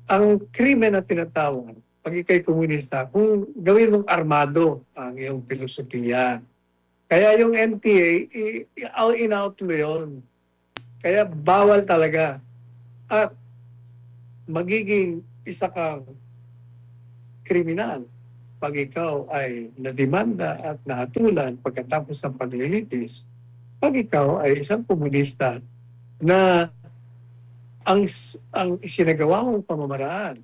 ang krimen na tinatawag, pag ikay komunista, kung gawin mong armado ang iyong filosofiya. Kaya yung NPA, in-out mo yun. Kaya bawal talaga. At magiging isa kang kriminal pag ikaw ay nadimanda at nahatulan pagkatapos ng paglilitis, pag ikaw ay isang komunista na ang isinagawa mong pamamaraan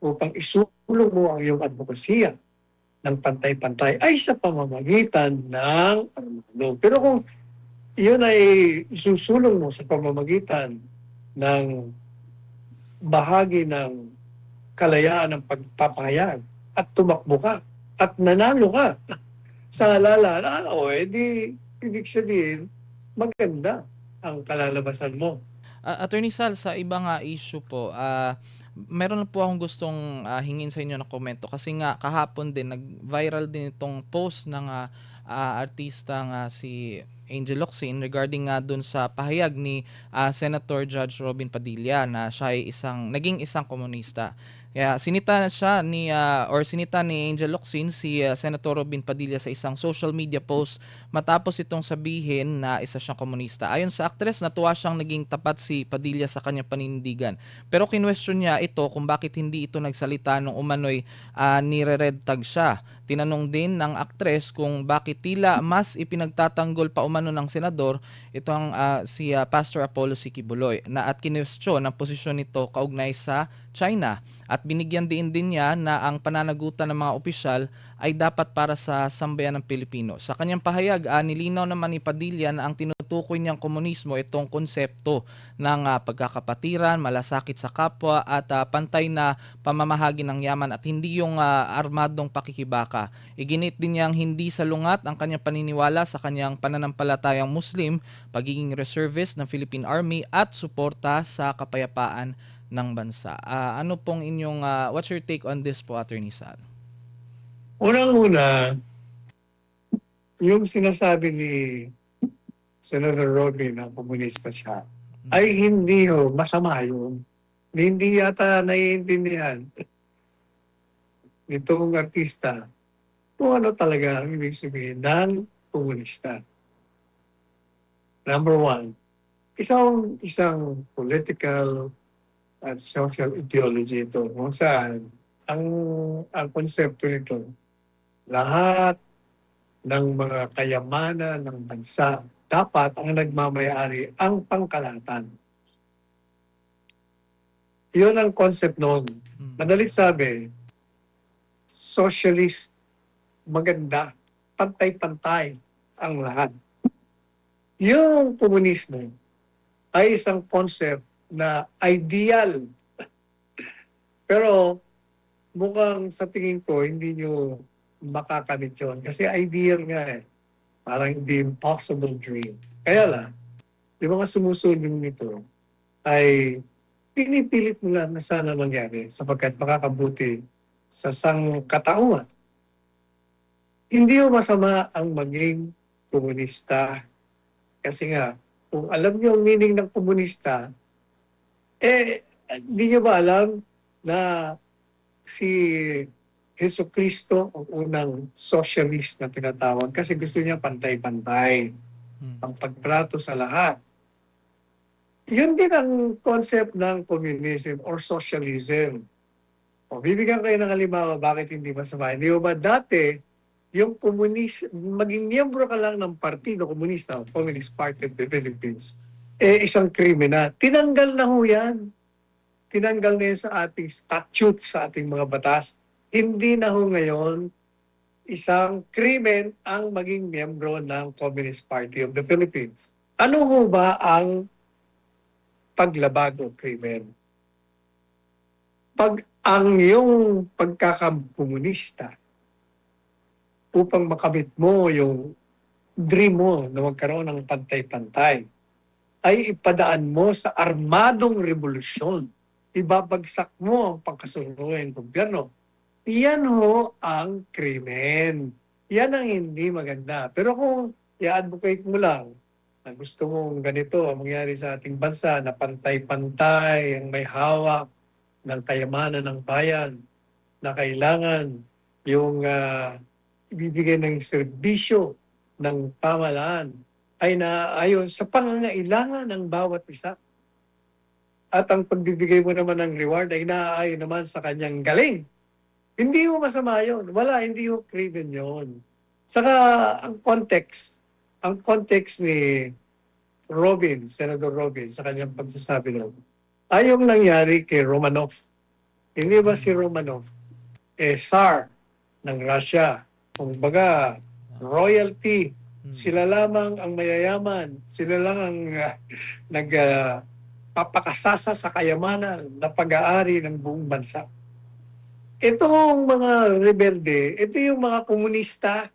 upang isulong mo ang iyong advokasya ng pantay-pantay ay sa pamamagitan ng armado. Pero kung iyon ay isusulong mo sa pamamagitan ng bahagi ng kalayaan ng pagpapahayag at tumakbo ka at nanalo ka sa halalan, edi ibig sabihin, maganda ang kalalabasan mo. Attorney Sal, sa ibang issue po, meron po akong gustong hingin sa inyo ng komento kasi nga kahapon din nag-viral din itong post ng artista nga si Angel Locsin regarding nga dun sa pahayag ni Senator Judge Robin Padilla na siya ay naging isang komunista. Kaya sinita ni Angel Locsin si Senator Robin Padilla sa isang social media post matapos itong sabihin na isa siyang komunista. Ayon sa aktres, natuwa siyang naging tapat si Padilla sa kanyang paninindigan. Pero kinwestiyon niya ito kung bakit hindi ito nagsalita nung umano'y nire-red tag siya. Tinanong din ng aktres kung bakit tila mas ipinagtatanggol pa umano ng senador itong si Pastor Apollo Sikibuloy at kinwestiyon ang posisyon nito kaugnay sa China at binigyan din niya na ang pananagutan ng mga opisyal ay dapat para sa sambayan ng Pilipino. Sa kanyang pahayag, nilinaw naman ni Padilla na ang tinutukoy niyang komunismo itong konsepto ng pagkakapatiran, malasakit sa kapwa at pantay na pamamahagi ng yaman at hindi yung armadong pakikibaka. Iginit din niyang hindi salungat ang kanyang paniniwala sa kanyang pananampalatayang Muslim, pagiging reservist ng Philippine Army at suporta sa kapayapaan ng bansa. Ano pong inyong, what's your take on this po, Attorney Sal? Unang-una, yung sinasabi ni Senator Robin na komunista siya, ay hindi masama yun. Hindi yata naiintindihan nitong artista kung ano talaga ang ibig sabihin ng komunista. Number one, isang political at social ideology ito kung saan ang konsepto nito, lahat ng mga kayamanan ng bansa dapat ang nagmamayari ang pangkalahatan. Iyon ang concept noon. Madalit sabi, socialist, maganda, pantay-pantay ang lahat. Yung komunismo ay isang concept na ideal. Pero mukhang sa tingin ko, hindi nyo makakamit yun. Kasi ideal nga eh. Parang the impossible dream. Kaya lang, yung mga sumusunod nito ay pinipilit mo lang na sana mangyari sapagkat makakabuti sa sangkatauhan. Hindi mo masama ang maging komunista. Kasi nga, kung alam niyo ang meaning ng komunista, hindi niyo ba alam na si Jesucristo ang unang socialist na tinatawag kasi gusto niya pantay-pantay ang pagtrato sa lahat. Yun din ang concept ng communism or socialism. O, bibigyan kayo ng halimbawa bakit hindi masama. Hindi ba dati, yung maging miyembro ka lang ng Partido Komunista, Communist Party of the Philippines, isang kriminal. Tinanggal na ho yan. Tinanggal na yan sa ating statute, sa ating mga batas. Hindi na ho ngayon isang krimen ang maging miyembro ng Communist Party of the Philippines. Ano ho ba ang paglabag o krimen? Pag ang iyong pagkakakomunista upang makamit mo yung dream mo na magkaroon ng pantay-pantay, ay ipadaan mo sa armadong revolusyon. Ibabagsak mo ang pangkasunungan ng gobyerno. Yan ho ang krimen. Yan ang hindi maganda. Pero kung i-advocate mo lang na gusto mong ganito ang mangyari sa ating bansa, na pantay-pantay, ang may hawak, ng kayamanan ng bayan na kailangan yung ibibigay ng serbisyo ng pamahalaan ay naaayon sa pangangailangan ng bawat isa. At ang pagbibigay mo naman ng reward ay naaayon naman sa kanyang galing. Hindi mo masama yun. Wala, hindi mo crimen yun. Saka ang context ni Robin, Senator Robin, sa kanyang pagsasabi noon, ay yung nangyari kay Romanov. Hindi ba si Romanov, Tsar ng Russia? Kung baga, royalty, sila lamang ang mayayaman, sila lang ang nagpapakasasa sa kayamanan na pag-aari ng buong bansa. Itong mga rebelde, ito yung mga komunista.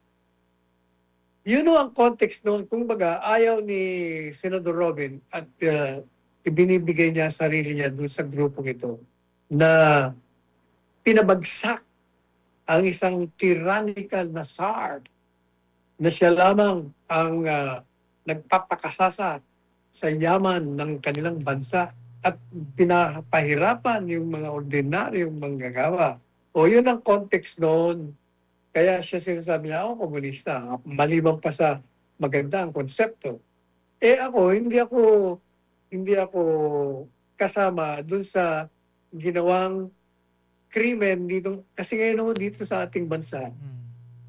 Yun ang context noon. Kung baga, ayaw ni Senador Robin at ibinibigay niya sarili niya doon sa grupong ito na pinabagsak ang isang tyrannical na Tsar na siya lamang ang nagpapakasasa sa yaman ng kanilang bansa at pinapahirapan yung mga ordinaryong manggagawa. O yun ang context noon. Kaya siya sinasabi niya, ako komunista. Maliban pa sa magandang konsepto. Ako, hindi ako kasama dun sa ginawang krimen dito. Kasi ngayon dito sa ating bansa,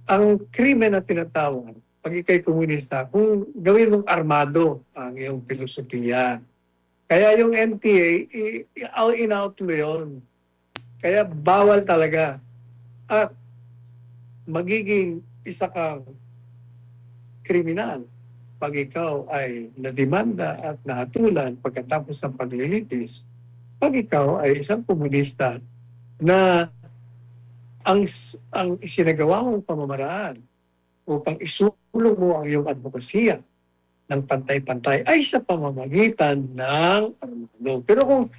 ang krimen na tinatawag, pag ikay komunista, kung gawin mong armado ang iyong filosofiya. Kaya yung NPA, in-out mo yun. Kaya bawal talaga. At magiging isa kang kriminal pag ikaw ay nadimanda at nahatulan pagkatapos ng paglilitis, pag ikaw ay isang komunista na ang isinagawa mong pamamaraan upang isulong mo ang iyong advokasya ng pantay-pantay ay sa pamamagitan ng armado. Pero kung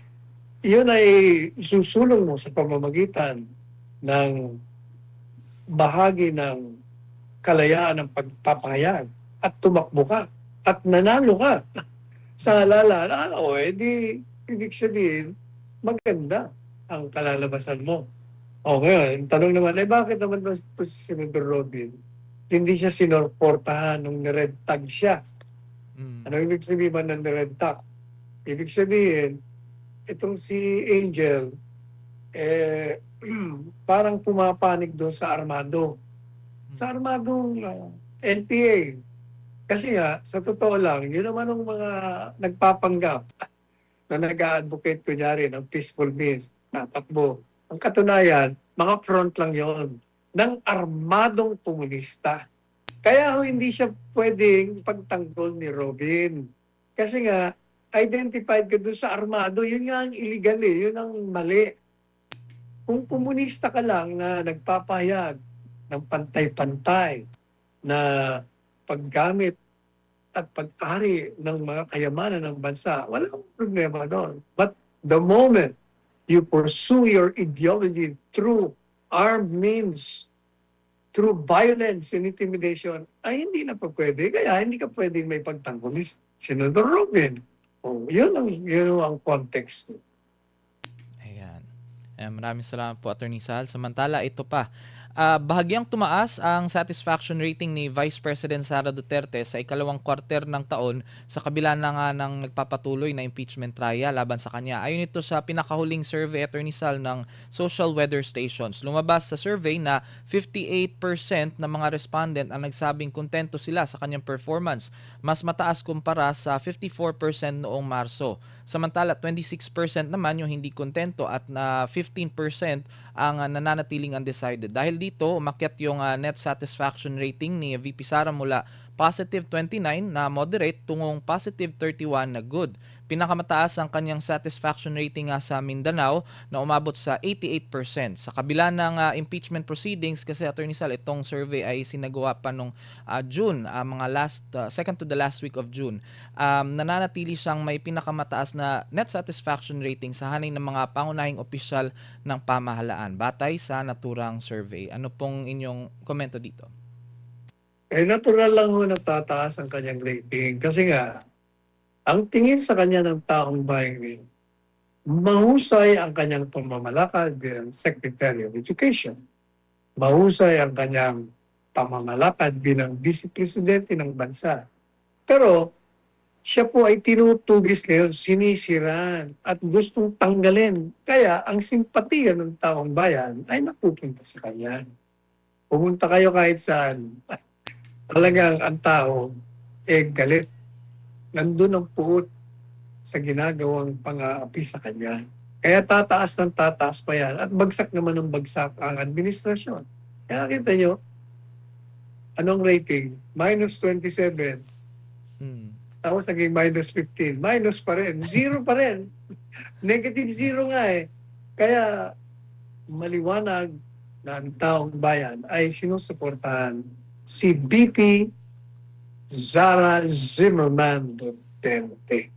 iyon ay isusulong mo sa pamamagitan ng bahagi ng kalayaan ng pagpapahayag at tumakbo ka at nanalo ka sa halalan, edi ibig sabihin, maganda ang kalalabasan mo. O ngayon, tanong naman, bakit naman ito si Senator Robin? Hindi siya sinorportahan nung red tag siya. Ano ibig sabihin man ng red tag? Ibig sabihin, itong si Angel, parang pumapanig doon sa armado. Sa armadong NPA. Kasi nga, sa totoo lang, yun naman ang mga nagpapanggap na nag-a-advocate kunyari ng peaceful means, natakbo. Ang katunayan, mga front lang yon ng armadong komunista. Kaya hindi siya pwedeng pagtanggol ni Robin. Kasi nga, identified ka doon sa armado, yun nga ang illegal yun ang mali. Kung komunista ka lang na nagpapahayag ng pantay-pantay na paggamit at pag-ari ng mga kayamanan ng bansa, walang problema doon. But the moment you pursue your ideology through armed means, through violence and intimidation, ay hindi na pa pwede. Kaya hindi ka pwedeng may pagtanggol ni Senator Robin. Yun ang context. Ayan. Maraming salamat po, Attorney Sal. Samantala, ito pa. Bahagyang tumaas ang satisfaction rating ni Vice President Sara Duterte sa ikalawang kwarter ng taon sa kabila na nga ng nagpapatuloy na impeachment trial laban sa kanya. Ayon ito sa pinakahuling survey, Attorney Sal, ng Social Weather Stations. Lumabas sa survey na 58% ng mga respondent ang nagsabing kontento sila sa kanyang performance. Mas mataas kumpara sa 54% noong Marso. Samantala, 26% naman yung hindi kontento at 15% ang nananatiling undecided. Dahil dito, umakyat yung net satisfaction rating ni VP Sara mula positive 29 na moderate tungong positive 31 na good. Pinakamataas ang kanyang satisfaction rating sa Mindanao na umabot sa 88%. Sa kabila ng impeachment proceedings, kasi Attorney Sal, itong survey ay sinagawa pa nung June, second to the last week of June. Nananatili siyang may pinakamataas na net satisfaction rating sa hanay ng mga pangunahing opisyal ng pamahalaan batay sa naturang survey. Ano pong inyong komento dito? Natural lang ho natataas ang kanyang rating. Kasi nga, ang tingin sa kanya ng taong bayan Mahusay ang kanyang pamamalakad bilang Secretary of Education. Mahusay ang kanyang pamamalakad bilang Vice Presidente ng bansa. Pero siya po ay tinutugis ngayon, sinisiran at gustong tanggalin. Kaya ang simpatiya ng taong bayan ay napupunta sa kanya. Pumunta kayo kahit saan. Talagang ang tao galit. Nandun ang puot sa ginagawang pang-aapi sa kanya. Kaya tataas ng tataas pa yan at bagsak naman ng bagsak ang administrasyon. Kaya kita nyo, anong rating? -27. Mm. Tapos naging -15. Minus pa rin. Zero pa rin. Negative zero nga eh. Kaya maliwanag na ang taong bayan ay sinusuportahan si BP Zara Zimmerman Duterte.